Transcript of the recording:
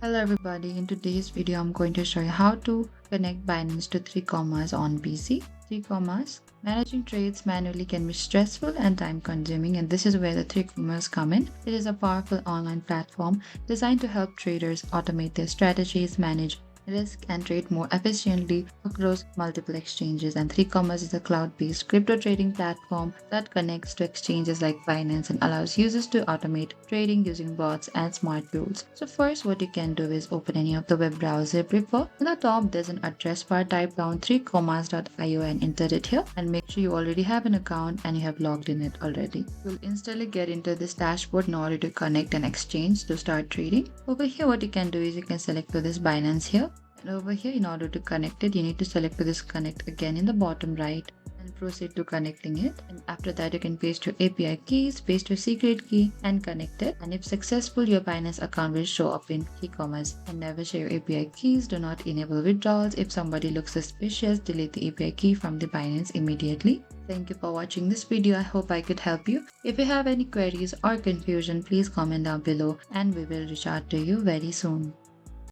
Hello everybody, in today's video I'm going to show you how to connect Binance to 3Commas on PC. 3Commas. Managing trades manually can be stressful and time consuming, and this is where the 3Commas come in. It is a powerful online platform designed to help traders automate their strategies, manage risk and trade more efficiently across multiple exchanges. And 3Commas is a cloud-based crypto trading platform that connects to exchanges like Binance and allows users to automate trading using bots and smart tools. So first, what you can do is open any of the web browser you prefer. In the top, there's an address bar. Type down 3commas.io and enter it here, and make sure you already have an account and you have logged in it already. You'll instantly get into this dashboard in order to connect an exchange to start trading. Over here, what you can do is you can select this Binance here. And over here, in order to connect it, you need to select this connect again in the bottom right and proceed to connecting it. And after that, you can paste your API keys, paste your secret key and connect it. And if successful, your Binance account will show up in 3Commas. And never share your API keys. Do not enable withdrawals. If somebody looks suspicious, delete the API key from the Binance immediately. Thank you for watching this video. I hope I could help you. If you have any queries or confusion, please comment down below and we will reach out to you very soon.